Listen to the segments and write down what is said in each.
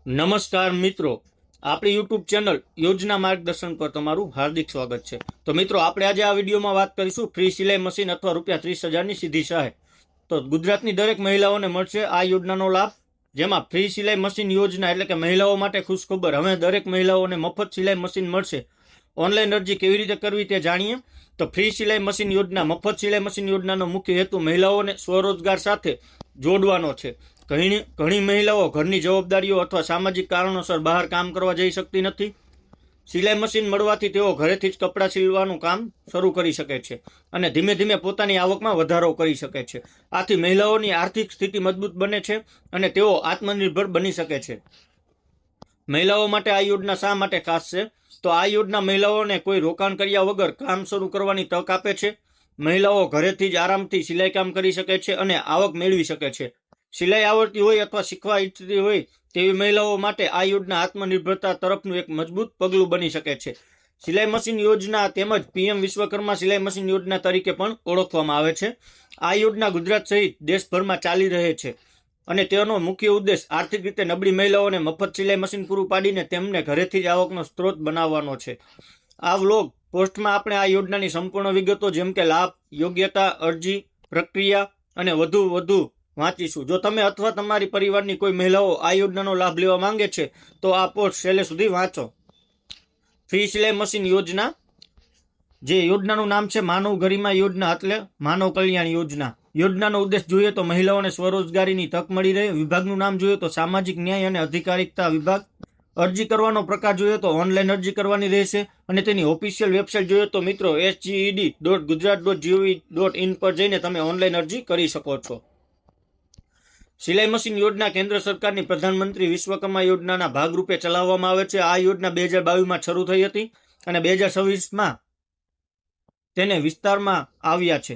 નમસ્કાર મિત્રો, આપણી યુટ્યુબ ચેનલ યોજના માર્ગદર્શન પર તમારું હાર્દિક સ્વાગત છે. તો મિત્રો, આપણે આજે આ વિડીયોમાં વાત કરીશું ફ્રી સિલાઈ મશીન અથવા ₹30,000ની સીધી સહાય. તો ગુજરાતની દરેક મહિલાઓને મળશે આ યોજનાનો લાભ, જેમાં ફ્રી સિલાઈ મશીન યોજના એટલે કે મહિલાઓ માટે ખુશખબર. હવે દરેક મહિલાઓને મફત સિલાઈ મશીન મળશે. ઓનલાઈન અરજી કેવી રીતે કરવી તે જાણીએ. તો ફ્રી સિલાઈ મશીન યોજના, મફત સિલાઈ મશીન યોજનાનો મુખ્ય હેતુ મહિલાઓને સ્વરોજગાર સાથે જોડવાનો છે. ઘણી મહિલાઓ ઘરની જવાબદારીઓ અથવા સામાજિક કારણોસર બહાર કામ કરવા જઈ શકતી નથી. સિલાઈ મશીન મળવાથી તેઓ ઘરેથી જ કપડાં સીવવાનું કામ શરૂ કરી શકે છે અને ધીમે ધીમે પોતાની આવકમાં વધારો કરી શકે છે. આથી મહિલાઓની આર્થિક સ્થિતિ મજબૂત બને છે અને તેઓ આત્મનિર્ભર બની શકે છે. મહિલાઓ માટે આ યોજના શા માટે ખાસ છે? તો આ યોજના મહિલાઓને કોઈ રોકાણ કર્યા વગર કામ શરૂ કરવાની તક આપે છે. મહિલાઓ ઘરેથી જ આરામથી સિલાઈ કામ કરી શકે છે અને આવક મેળવી શકે છે. સિલાઈ આવડતી હોય અથવા શીખવા ઈચ્છતી હોય તેવી મહિલાઓ માટે આ યોજના આત્મનિર્ભરતા તરફનું એક મજબૂત પગલું બની શકે છે. સિલાઈ મશીન યોજના તેમજ પીએમ વિશ્વકર્મા સિલાઈ મશીન યોજના તરીકે પણ ઓળખવામાં આવે છે. આ યોજના ગુજરાત સહિત દેશભરમાં ચાલી રહે છે અને તેનો મુખ્ય ઉદ્દેશ આર્થિક રીતે નબળી મહિલાઓને મફત સિલાઈ મશીન પૂરું પાડીને તેમને ઘરેથી જ આવકનો સ્ત્રોત બનાવવાનો છે. આ વ્લોગ પોસ્ટમાં આપણે આ યોજનાની સંપૂર્ણ વિગતો જેમ કે લાભ, યોગ્યતા, અરજી પ્રક્રિયા અને વધુ વાંચીશું. જો તમે અથવા તમારી પરિવારની કોઈ મહિલાઓ આ યોજનાનો લાભ લેવા માંગે છે તો આ પોસ્ટ છેલ્લે સુધી વાંચો. ફ્રી સિલાઈ મશીન યોજના, જે યોજનાનું નામ છે માનવ ગરિમા યોજના એટલે માનવ કલ્યાણ યોજના. યોજનાનો ઉદ્દેશ જોઈએ તો મહિલાઓને સ્વરોજગારીની તક મળી રહે. વિભાગનું નામ જોઈએ તો સામાજિક ન્યાય અને અધિકારિતા વિભાગ. અરજી કરવાનો પ્રકાર જોઈએ તો ઓનલાઈન અરજી કરવાની રહેશે અને તેની ઓફિશિયલ વેબસાઇટ જોઈએ તો મિત્રો sged.gujarat.gov.in પર જઈને તમે ઓનલાઈન અરજી કરી શકો છો. સિલાઈ મશીન યોજના કેન્દ્ર સરકારની પ્રધાનમંત્રી વિશ્વકર્મા યોજનાના ભાગરૂપે ચલાવવામાં આવે છે. આ યોજના 2022માં શરૂ થઈ હતી અને 2026માં તેને વિસ્તારમાં આવ્યા છે.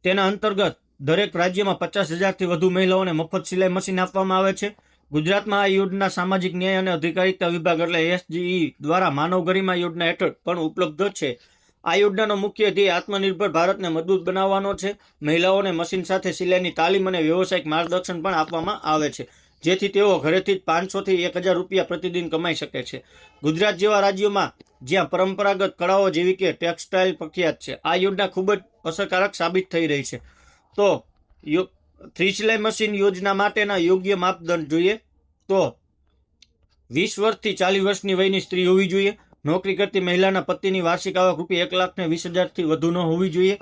તેના અંતર્ગત દરેક રાજ્યમાં 50,000થી વધુ મહિલાઓને મફત સિલાઈ મશીન આપવામાં આવે છે. ગુજરાતમાં આ યોજના સામાજિક ન્યાય અને અધિકારિતા વિભાગ એટલે SGE દ્વારા માનવ ગરિમા યોજના હેઠળ પણ ઉપલબ્ધ છે. આ યોજનાનો મુખ્ય ધ્યેય આત્મનિર્ભર ભારતને મજબૂત બનાવવાનો છે. મહિલાઓને મશીન સાથે સિલાઈની તાલીમ અને વ્યવસાયિક માર્ગદર્શન પણ આપવામાં આવે છે, જેથી તેઓ ઘરેથી જ 500થી 1,000 રૂપિયા પ્રતિદિન કમાઈ શકે છે. ગુજરાત જેવા રાજ્યોમાં જ્યાં પરંપરાગત કળાઓ જેવી કે ટેક્સટાઇલ પ્રખ્યાત છે, આ યોજના ખૂબ જ અસરકારક સાબિત થઈ રહી છે. તો ફ્રી સિલાઈ મશીન યોજના માટેના યોગ્ય માપદંડ જોઈએ તો 20 વર્ષથી 40 વર્ષની વયની સ્ત્રી હોવી જોઈએ. નોકરી કરતી મહિલાના પતિની વાર્ષિક આવક ₹1,20,000થી વધુ ન હોવી જોઈએ.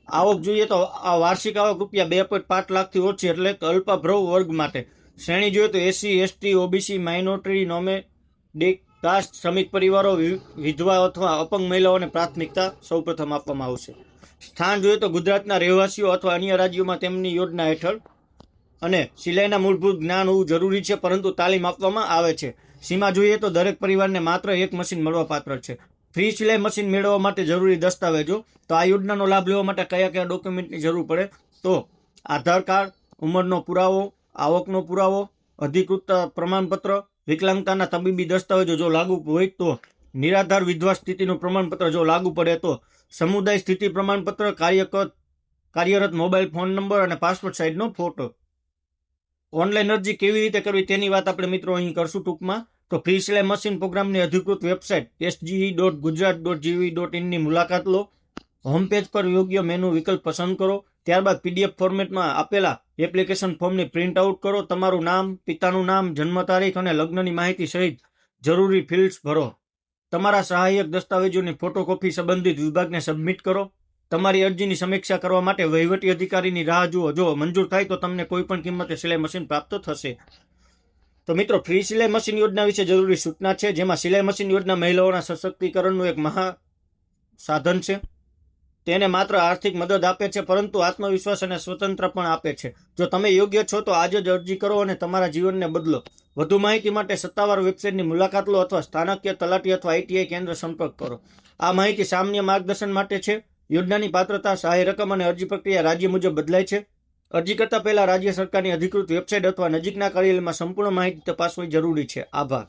આવક જોઈએ તો આ વાર્ષિક આવક ₹2.5 લાખથી ઓછી એટલે કે અલ્પભ્રવ વર્ગ માટે. શ્રેણી જોઈએ તો SC, ST, OBC, minority, nomadic caste, શ્રમિક પરિવારો, વિધવા અથવા અપંગ મહિલાઓને પ્રાથમિકતા સૌપ્રથમ આપવામાં આવશે. સ્થાન જોઈએ તો ગુજરાતના રહેવાસીઓ અથવા અન્ય રાજ્યોમાં તેમની યોજના હેઠળ. અને સિલાઈના મૂળભૂત જ્ઞાન હોવું જરૂરી છે, પરંતુ તાલીમ આપવામાં આવે છે. સીમા જોઈએ તો દરેક પરિવારને માત્ર એક મશીન મળવાપાત્ર છે. ફ્રી સિલાઈ મશીન મેળવવા માટે જરૂરી દસ્તાવેજો. તો આ યોજનાનો લાભ લેવા માટે કયા કયા ડોક્યુમેન્ટની જરૂર પડે? તો આધાર કાર્ડ, ઉંમરનો પુરાવો, આવકનો પુરાવો, અધિકૃત પ્રમાણપત્ર, વિકલાંગતાના તબીબી દસ્તાવેજો જો લાગુ હોય તો, નિરાધાર વિધવા સ્થિતિનું પ્રમાણપત્ર જો લાગુ પડે તો, સમુદાય સ્થિતિ પ્રમાણપત્ર, કાર્યરત મોબાઈલ ફોન નંબર અને પાસપોર્ટ સાઇઝનો ફોટો. ઓનલાઈન અરજી કેવી રીતે કરવી તેની વાત આપણે મિત્રો અહીં કરશું ટૂંકમાં. તો ફ્રી સિલાઈ મશીન પ્રોગ્રામની અધિકૃત વેબસાઇટ sge.gujarat.gov.in ની મુલાકાત લો. હોમ પેજ પર યોગ્ય મેનુ વિકલ્પ પસંદ કરો. ત્યારબાદ PDF ફોર્મેટમાં આપેલા એપ્લિકેશન ફોર્મની પ્રિન્ટ આઉટ કરો. તમારું નામ, પિતાનું નામ, જન્મ તારીખ અને લગ્નની માહિતી સહિત જરૂરી ફિલ્ડ્સ ભરો. તમારા સહાયક દસ્તાવેજોની ફોટોકોપી સંબંધિત વિભાગને સબમિટ કરો. તમારી અરજીની સમીક્ષા કરવા માટે વહીવટી અધિકારીની રાહ જુઓ. જો મંજૂર થાય તો તમને કોઈ પણ કિંમતે સિલાઈ મશીન પ્રાપ્ત થશે. તો મિત્રો, ફ્રી સિલાઈ મશીન યોજના વિશે જરૂરી સૂચના છે, જેમાં સિલાઈ મશીન યોજના મહિલાઓના સશક્તિકરણનું એક મહા સાધન છે. તેને માત્ર આર્થિક મદદ આપે છે, પરંતુ આત્મવિશ્વાસ અને સ્વતંત્ર પણ આપે છે. જો તમે યોગ્ય છો તો આજે જ અરજી કરો અને તમારા જીવનને બદલો. વધુ માહિતી માટે સત્તાવાર વેબસાઇટની મુલાકાત લો અથવા સ્થાનિક તલાટી અથવા ITI કેન્દ્ર સંપર્ક કરો. આ માહિતી સામાન્ય માર્ગદર્શન માટે છે. યોજનાની પાત્રતા, સહાય રકમ અને અરજી પ્રક્રિયા રાજ્ય મુજબ બદલાય છે. અરજી કરતા પહેલા રાજ્ય સરકારની અધિકૃત વેબસાઇટ અથવા નજીકના કાર્યાલયમાં સંપૂર્ણ માહિતી તપાસવી જરૂરી છે. આભાર.